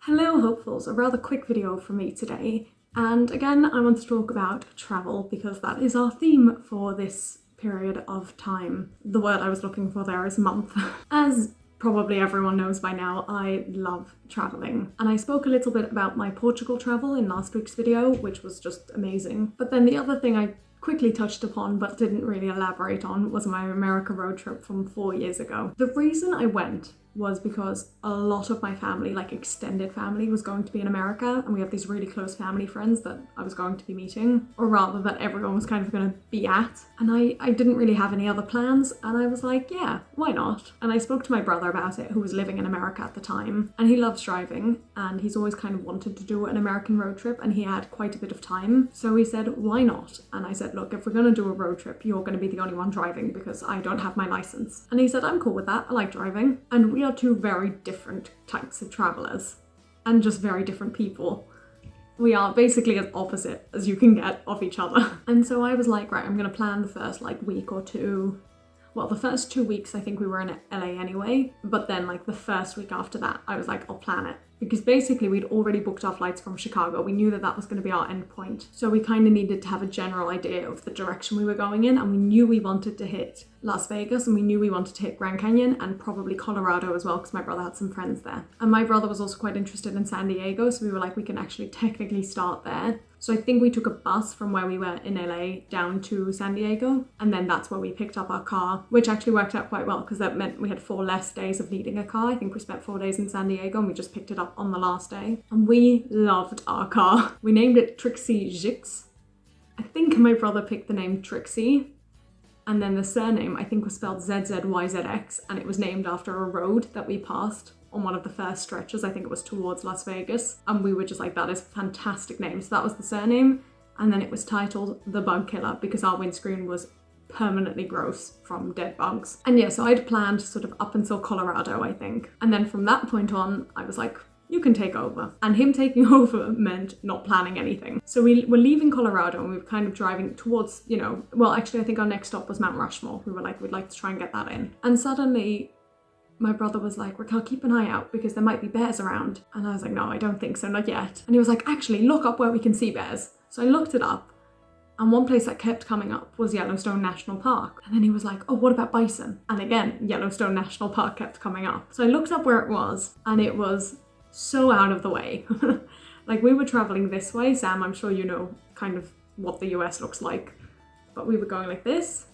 Hello hopefuls, a rather quick video from me today, and again I want to talk about travel because that is our theme for this period of time. The word I was looking for there is month. As probably everyone knows by now, I love traveling, and I spoke a little bit about my Portugal travel in last week's video, which was just amazing. But then the other thing I quickly touched upon but didn't really elaborate on was my America road trip from 4 years ago. The reason I went was because a lot of my family, like extended family, was going to be in America, and we have these really close family friends that I was going to be meeting, or rather that everyone was kind of going to be at. And I didn't really have any other plans, and I was like, yeah, why not? And I spoke to my brother about it, who was living in America at the time, and he loves driving, and he's always kind of wanted to do an American road trip, and he had quite a bit of time. So he said, why not? And I said, look, if we're going to do a road trip, you're going to be the only one driving because I don't have my license. And he said, I'm cool with that. I like driving. And we are two very different types of travelers and just very different people. We are basically as opposite as you can get of each other. And so I was like, right, I'm gonna plan the first week or two. Well, the first 2 weeks I think we were in LA anyway, but then the first week after that I was like, I'll plan it. Because basically we'd already booked our flights from Chicago. We knew that that was going to be our end point. So we kind of needed to have a general idea of the direction we were going in, and we knew we wanted to hit Las Vegas, and we knew we wanted to hit Grand Canyon and probably Colorado as well, because my brother had some friends there. And my brother was also quite interested in San Diego, so we were like, we can actually technically start there. So I think we took a bus from where we were in LA down to San Diego, and then that's where we picked up our car, which actually worked out quite well because that meant we had 4 less days of needing a car. I think we spent 4 days in San Diego and we just picked it up on the last day. And we loved our car. We named it Trixie Jix. I think my brother picked the name Trixie, and then the surname I think was spelled ZZYZX, and it was named after a road that we passed on one of the first stretches. I think it was towards Las Vegas, and we were just like, that is a fantastic name. So that was the surname, and then it was titled The Bug Killer because our windscreen was permanently gross from dead bugs. And yeah, so I'd planned sort of up until Colorado, I think, and then from that point on I was like, you can take over. And him taking over meant not planning anything. So we were leaving Colorado and we were kind of driving towards, well, actually I think our next stop was Mount Rushmore. We were like, we'd like to try and get that in. And suddenly my brother was like, Raquel, keep an eye out because there might be bears around. And I was like, no, I don't think so, not yet. And he was like, actually look up where we can see bears. So I looked it up, and one place that kept coming up was Yellowstone National Park. And then he was like, oh, what about bison? And again, Yellowstone National Park kept coming up. So I looked up where it was, and it was so out of the way. We were traveling this way. Sam, I'm sure you know kind of what the US looks like, but we were going like this,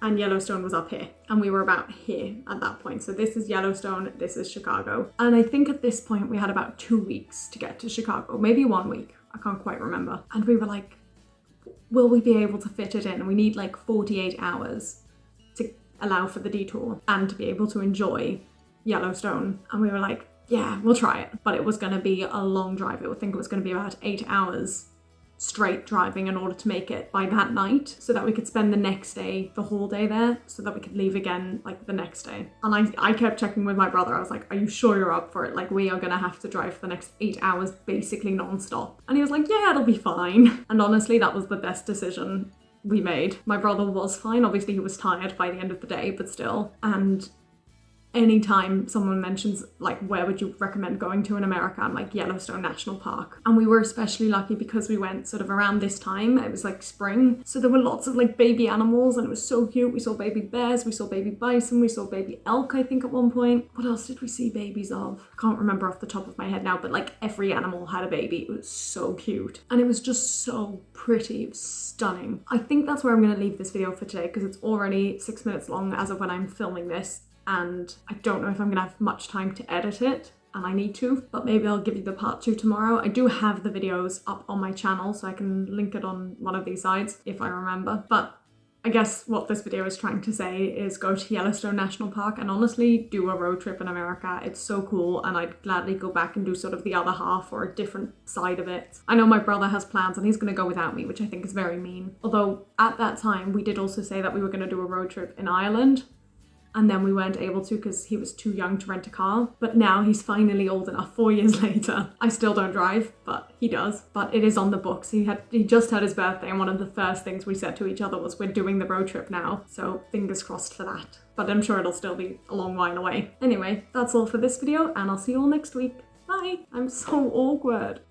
and Yellowstone was up here, and we were about here at that point. So this is Yellowstone, this is Chicago. And I think at this point we had about 2 weeks to get to Chicago, maybe 1 week, I can't quite remember. And we were like, will we be able to fit it in? And we need 48 hours to allow for the detour and to be able to enjoy Yellowstone. And we were like, yeah, we'll try it. But it was going to be a long drive. I would think it was going to be about 8 hours straight driving in order to make it by that night, so that we could spend the next day, the whole day there, so that we could leave again the next day. And I kept checking with my brother. I was like, are you sure you're up for it? We are gonna have to drive for the next 8 hours basically non-stop. And he was like, yeah, it'll be fine. And honestly, that was the best decision we made. My brother was fine. Obviously he was tired by the end of the day, but still. And anytime someone mentions where would you recommend going to in America, I'm like, Yellowstone National Park. And we were especially lucky because we went sort of around this time. It was spring, so there were lots of baby animals, and it was so cute. We saw baby bears, we saw baby bison, we saw baby elk, I think, at one point. What else did we see babies of? I can't remember off the top of my head now, but every animal had a baby. It was so cute, and it was just so pretty. It was stunning. I think that's where I'm going to leave this video for today because it's already 6 minutes long as of when I'm filming this, and I don't know if I'm gonna have much time to edit it, and I need to, but maybe I'll give you the part 2 tomorrow. I do have the videos up on my channel, so I can link it on one of these sides if I remember. But I guess what this video is trying to say is go to Yellowstone National Park and honestly do a road trip in America. It's so cool, and I'd gladly go back and do sort of the other half or a different side of it. I know my brother has plans and he's gonna go without me, which I think is very mean. Although at that time we did also say that we were gonna do a road trip in Ireland, and then we weren't able to because he was too young to rent a car. But now he's finally old enough, 4 years later. I still don't drive, but he does. But it is on the books. He just had his birthday, and one of the first things we said to each other was, we're doing the road trip now. So fingers crossed for that. But I'm sure it'll still be a long while away. Anyway, that's all for this video, and I'll see you all next week. Bye. I'm so awkward.